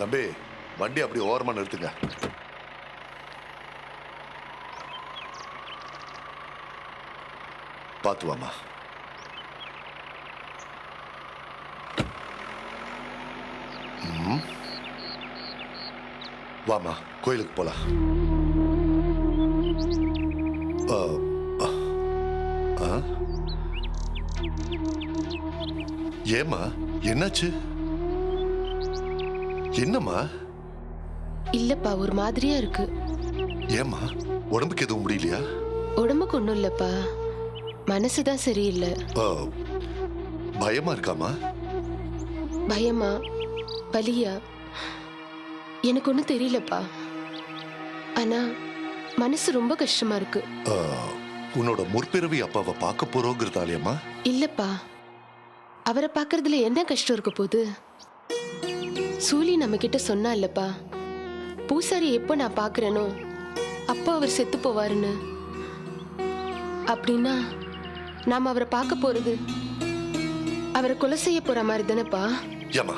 தம்பி வண்டி அப்படி ஓரமா நிறுத்துங்க. பார்த்து வாமா. வாமா, கோயிலுக்கு போலாம். ஏமா, என்னாச்சு? என்னம்மா? இல்லப்பா, ஒரு மாதிரியா இருக்கு. ஏமா, உடம்புக்கு எதுவும் முடியலையா? உடம்புக்கு ஒண்ணும் இல்லப்பா, மனசுதான் சரியில்லை. பயமா இருக்காமா? பயமா வலியா எனக்கு ஒண்ணும் தெரியலப்பா. ஆனா மனசு ரொம்ப கஷ்டமா இருக்கு. உன்னோட முற்பிறவி அப்பாவை பார்க்க போறோங்கிறதாலேயம்மா? இல்லப்பா, அவரை பார்க்கறதுல என்ன கஷ்டம் இருக்க போகுது? சூலி நம்ம கிட்ட சொன்னா இல்லப்பா, பூசாரி எப்போ நான் பார்க்கறேனோ அப்போ அவர் செத்து போவாருன்னு. அப்படின்னா நாம அவரை பார்க்க போறது அவரை கொலை செய்ய போற மாதிரி தானேப்பா? ஏமா,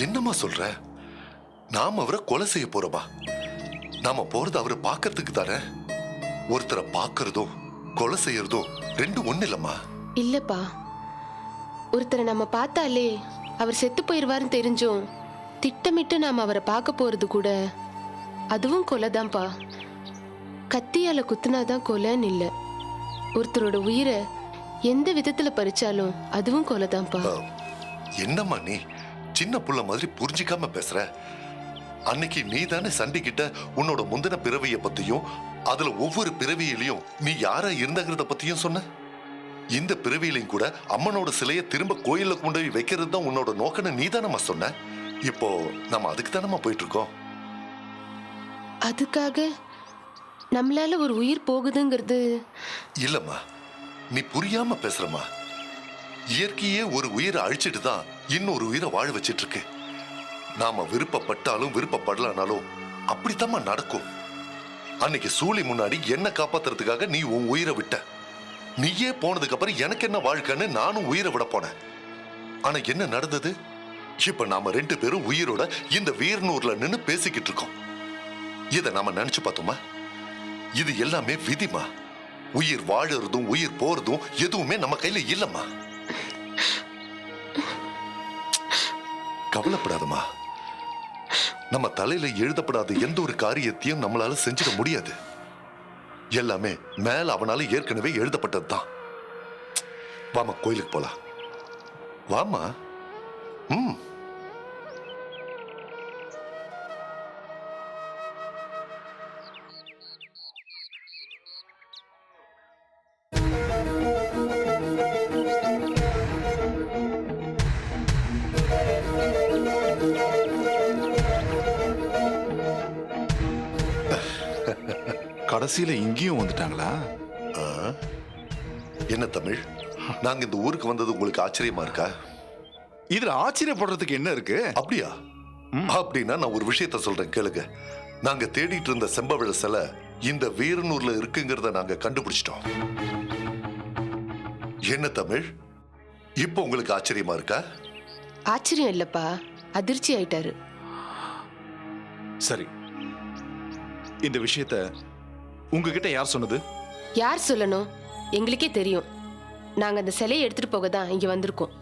என்னம்மா சொல்ற? நாம அவரை கொலை செய்ய போறோமா? நாம போறது அவரை பார்க்கறதுக்கு தானே. ஒருத்தரை பார்க்கறதும் கொலை செய்யறதும் ரெண்டும் ஒண்ணு இல்லம்மா. இல்லப்பா, ஒருத்தரை நம்ம பார்த்தாலே அவர் செத்து போயிருவாருன்னு தெரிஞ்சும் திட்டமிட்டு நாம அவரை பார்க்க போறது கூட அதுவும் கொலைதான்ப்பா. கத்தியால குத்துனாதான் கொலைன்னு இல்லை. ஒருத்தரோட உயிரை எந்த விதத்துல பறிச்சாலும் அதுவும் கொலைதான்ப்பா. என்னம்மா நீ சின்ன புள்ள மாதிரி புரிஞ்சிக்காம பேசுற? அன்னைக்கு நீ தானே சண்டி கிட்ட உன்னோட முந்தின பிறவிய பத்தியும் அதுல ஒவ்வொரு பிறவியிலையும் நீ யாரா இருந்தாங்கிறத பத்தியும் சொன்ன. இந்த பிறவியிலையும் கூட அம்மனோட சிலையை திரும்ப கோயில்ல கொண்டு போய் வைக்கிறது தான் உன்னோட நோக்கன்னு நீ தானம்மா சொன்ன. இப்போ நம்ம அதுக்கு தானம்மா போயிட்டு இருக்கோம். அதுக்காக நம்மளால ஒரு உயிர் போகுதுங்கிறது இல்லம்மா, நீ புரியாம பேசுறமா. இயற்கையே ஒரு உயிரை அழிச்சிட்டு தான் இன்னொரு உயிரை வாழ வச்சிட்டு இருக்கு. நாம விருப்பப்பட்டாலும் விருப்பப்படலனாலும் அப்படித்தாம்மா நடக்கும். அன்னைக்கு சூழி முன்னாடி என்ன காப்பாத்துறதுக்காக நீ உன் உயிரை விட்ட. நீயே போனதுக்கு அப்புறம் எனக்கு என்ன வாழ்க்கைன்னு நானும் உயிரை விட போனேன். ஆனா என்ன நடந்தது? இப்ப நாம ரெண்டு பேரும் உயிரோட இந்த வீரனூர்ல நின்னு பேசிக்கிட்டு இருக்கோம். இத நாம நினைச்சு பார்த்தோமா? இது எல்லாமே விதிமா. உயிர் வாழறதும் உயிர் போறதும் எதுவுமே நம்ம கையில இல்லம்மா. கவலைப்படாதம்மா. நம்ம தலையில எழுதப்படாத எந்த ஒரு காரியத்தையும் நம்மளால செஞ்சிட முடியாது. எல்லாமே மேல அவனால ஏற்கனவே எழுதப்பட்டதுதான். வாமா, கோயிலுக்கு போலாம். வாமா. கடைசியில இங்கேயும் வந்துட்டாங்களா? என்ன தமிழ், நாங்க இந்த ஊருக்கு வந்தது உங்களுக்கு ஆச்சரியமா இருக்கா? இதுல ஆச்சரியப்படுறதுக்கு என்ன இருக்கு? அப்படியா? அப்படின்னா நான் ஒரு விஷயத்த சொல்றேன், கேளுங்க. நாங்க தேடிட்டு இருந்த செம்பவிழ சிலை இந்த வீரனூர்ல இருக்குங்கிறத நாங்க கண்டுபிடிச்சிட்டோம். என்ன தமிழ், இப்போ உங்களுக்கு ஆச்சரியமா இருக்கா? ஆச்சரியம் இல்லப்பா, அதிர்ச்சி ஆயிட்டாரு. சரி, இந்த விஷயத்த உங்ககிட்ட யார் சொன்னது? யார் சொல்லணும்? எங்களுக்கே தெரியும். நாங்க அந்த சிலையை எடுத்துட்டு போக தான் இங்க வந்திருக்கோம்.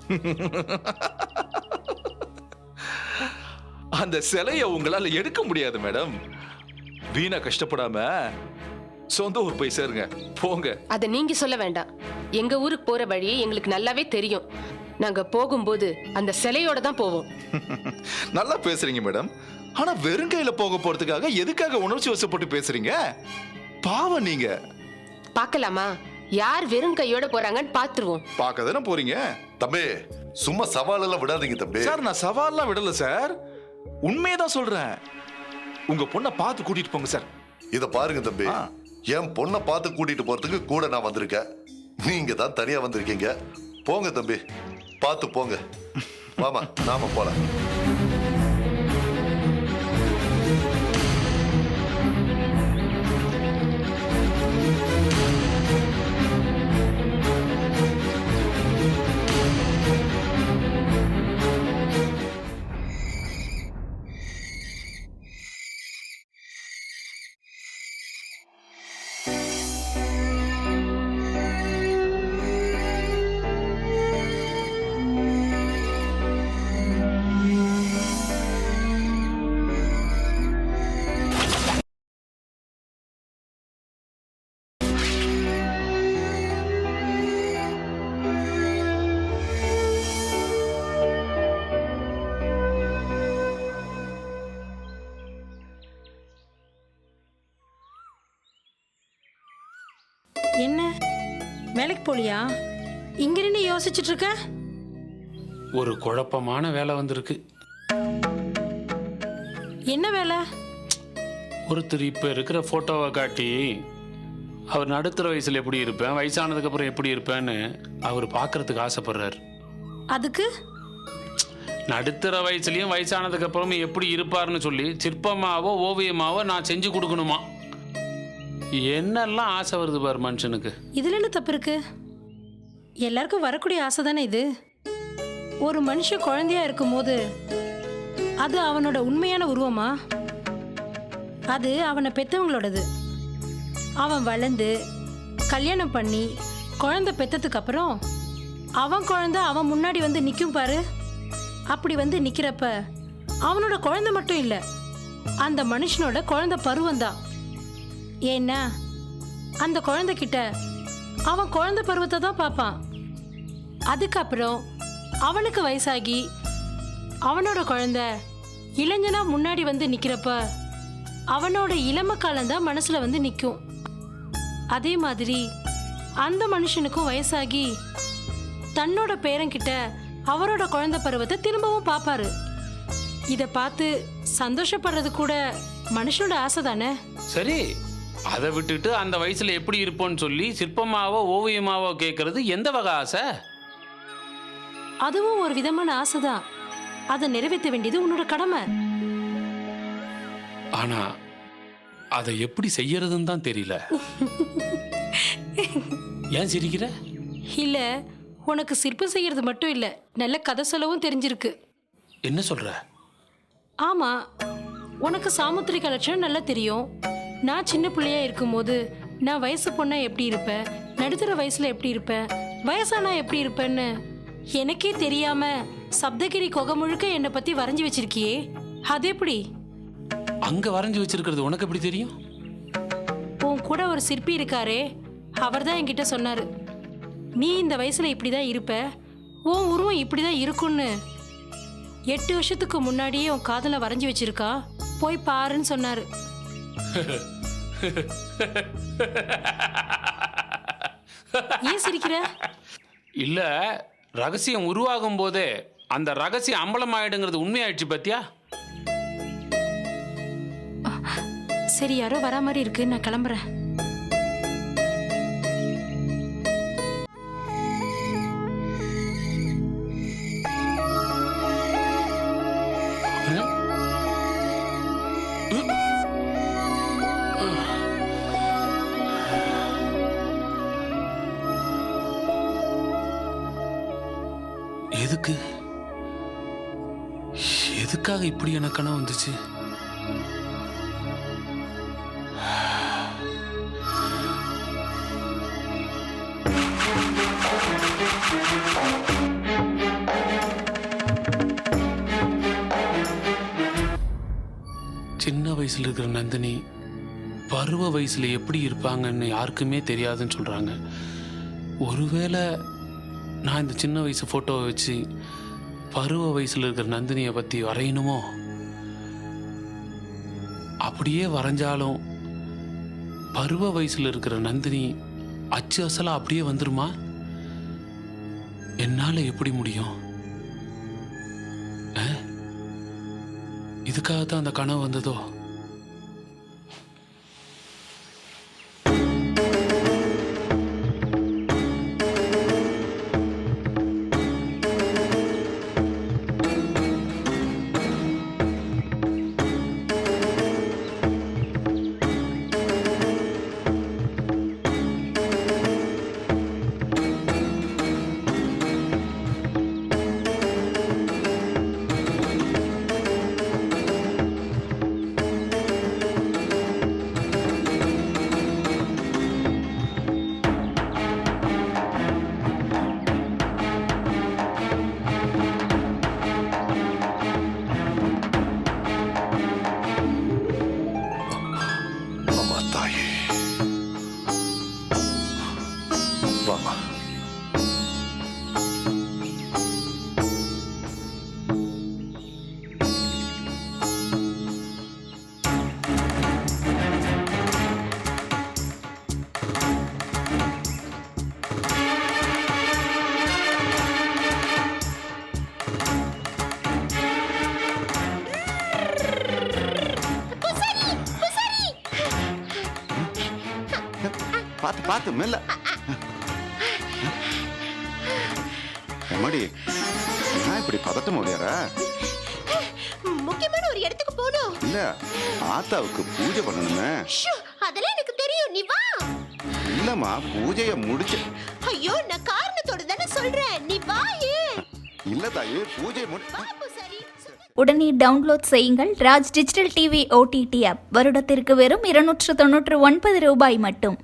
அந்த சிலையை உங்களால எடுக்க முடியாது மேடம். வீணா கஷ்டப்படாம சொந்த ஊர் போய் சேருங்க, போங்க. அத நீங்க சொல்ல வேண்டாம். எங்க ஊருக்கு போற வழி எங்களுக்கு நல்லாவே தெரியும். நாங்க போகும்போது அந்த சிலையோட தான் போவோம். நல்லா பேசுறீங்க மேடம். ஆனா வெறுங்கையில போக போறதுக்காக எதுக்காக உணர்ச்சி வசப்பட்டு பேசுறீங்க? பாவம் நீங்க. பார்க்கலாமா? யார் வெறும் கையோட போறாங்கன்னு பாத்துருவோம். பார்க்க தானே போறீங்க. தம்பி, சும்மா சவாலெல்லாம் விடாதீங்க தம்பி. சார், நான் சவால்லாம் விடல சார், உண்மையதான் சொல்றேன். உங்க பொண்ணை பார்த்து கூட்டிட்டு போங்க சார். இத பாருங்க தம்பி, என் பொண்ணை பார்த்து கூட்டிட்டு போறதுக்கு கூட நான் வந்திருக்கேன். நீங்க தான் தனியா வந்திருக்கீங்க. போங்க தம்பி, பார்த்து போங்க. வாமா, நாம போலாம். வேலைக்கு போலியா? இங்க நின்று யோசிச்சுட்டு இருக்க? ஒரு குழப்பமான வேலை வந்திருக்கு. என்ன வேலை? ஒருத்தர் இப்போ இருக்கிற ஃபோட்டோவை காட்டி அவர் நடுத்தர வயசில் எப்படி இருப்பேன், வயசானதுக்கப்புறம் எப்படி இருப்பேன்னு அவர் பார்க்கறதுக்கு ஆசைப்படுறார். அதுக்கு நடுத்தர வயசுலையும் வயசானதுக்கப்புறமும் எப்படி இருப்பார்னு சொல்லி சிற்பமாவோ ஓவியமாவோ நான் செஞ்சு கொடுக்கணுமா. என்னெல்லாம் ஆசை வருது பாரு மனுஷனுக்கு. இதுல என்ன தப்பு இருக்கு? எல்லாருக்கும் வரக்கூடிய ஆசை தானே இது. ஒரு மனுஷன் குழந்தையா இருக்கும்போது அது அவனோட உண்மையான உருவமா? அது அவனை பெத்தவங்களோடது. அவன் வளர்ந்து கல்யாணம் பண்ணி குழந்தை பெத்ததுக்கு அப்புறம் அவன் குழந்தை அவன் முன்னாடி வந்து நிற்கும் பாரு. அப்படி வந்து நிற்கிறப்ப அவனோட குழந்தை மட்டும் இல்லை, அந்த மனுஷனோட குழந்தை பருவம்தான். ஏன்னா அந்த குழந்தைகிட்ட அவன் குழந்தை பருவத்தை தான் பார்ப்பான். அதுக்கப்புறம் அவனுக்கு வயசாகி அவனோட குழந்தை இளைஞனா முன்னாடி வந்து நிற்கிறப்ப அவனோட இளம காலம்தான் மனசுல வந்து நிற்கும். அதே மாதிரி அந்த மனுஷனுக்கும் வயசாகி தன்னோட பேரன்கிட்ட அவரோட குழந்தை பருவத்தை திரும்பவும் பார்ப்பாரு. இதை பார்த்து சந்தோஷப்படுறது கூட மனுஷனோட ஆசை தானே. சரி, அதை விட்டுட்டு அந்த வயசுல எப்படி இருப்போன்னு சொல்லி சிற்பமாவோ ஓவியமாவோ கேட்கறது எந்த வகை ஆசை? அதுவும் ஒரு விதமான ஆசைதான். அதை நிறைவேற்ற வேண்டியது உன்னோட கடமை. ஆனா அதை எப்படி செய்யறதுன்னு தான் தெரியல. ஏன் சிரிக்கிற? இல்ல, உனக்கு சிற்பம் செய்யறது மட்டும் இல்ல, நல்ல கதை சொல்லவும் தெரிஞ்சிருக்கு. என்ன சொல்ற? ஆமா, உனக்கு சாமுத்திரிக லட்சணம் நல்லா தெரியும். நான் சின்ன பிள்ளையா இருக்கும்போது நான் வயசு பொண்ணா எப்படி இருப்பேன், நடுத்தர வயசுல எப்படி இருப்பேன், வயசானா எப்படி இருப்பேன்னு எனக்கே தெரியாம சப்தகிரி கொகை முழுக்க என்னை பத்தி வரைஞ்சி வச்சிருக்கியே, அது எப்படி? அங்க வரைஞ்சி வச்சிருக்கிறது உனக்கு எப்படி தெரியும்? உன் கூட ஒரு சிற்பி இருக்காரே, அவர் தான் என்கிட்ட சொன்னாரு, நீ இந்த வயசுல இப்படிதான் இருப்ப, உன் உருவம் இப்படிதான் இருக்கும்னு. 8 வருஷத்துக்கு முன்னாடியே உன் காதல வரைஞ்சி வச்சிருக்கா, போய் பாருன்னு சொன்னாரு. ஏன் சிரிக்கிற? இல்ல, ரகசியம் உருவாகும் போதே அந்த ரகசியம் அம்பலம் ஆயிடுங்கிறது உண்மையாயிடுச்சு பாத்தியா? சரி, யாரோ வரா மாதிரி இருக்கு, நான் கிளம்புறேன். எதுக்காக இப்படி எனக்கு கனவு வந்துச்சு? சின்ன வயசுல இருக்கிற நந்தினி பருவ வயசுல எப்படி இருப்பாங்கன்னு யாருக்குமே தெரியாதுன்னு சொல்றாங்க. ஒருவேளை நான் இந்த சின்ன வயசு போட்டோவை வச்சு பருவ வயசுல இருக்கிற நந்தினியை பத்தி வரையணுமோ? அப்படியே வரைஞ்சாலும் பருவ வயசுல இருக்கிற நந்தினி அச்சு அசலா அப்படியே வந்துருமா? என்னால எப்படி முடியும்? இதுக்காகத்தான் அந்த கனவு வந்ததோ? பார்த்து பார்த்து மெல்ல. எம்மாடி நான் இப்படி பதட்டம் ஓடியாரா? முக்கியமான ஒரு இடத்துக்கு போகணும். இல்ல ஆத்தாவுக்கு பூஜை பண்ணணுமே. ஷூ, அதெல்லாம் எனக்கு தெரியும், நீ வா. இல்லம்மா பூஜைய முடிச்சு. ஐயோ, நான் காரணத்தோட தானே சொல்றேன், நீ வா. இல்ல தாயே பூஜை சரி. உடனே டவுன்லோட் செய்யுங்கள் Raj digital TV OTT app. வருடத்திற்கு வெறும் 299 ரூபாய் மட்டும்.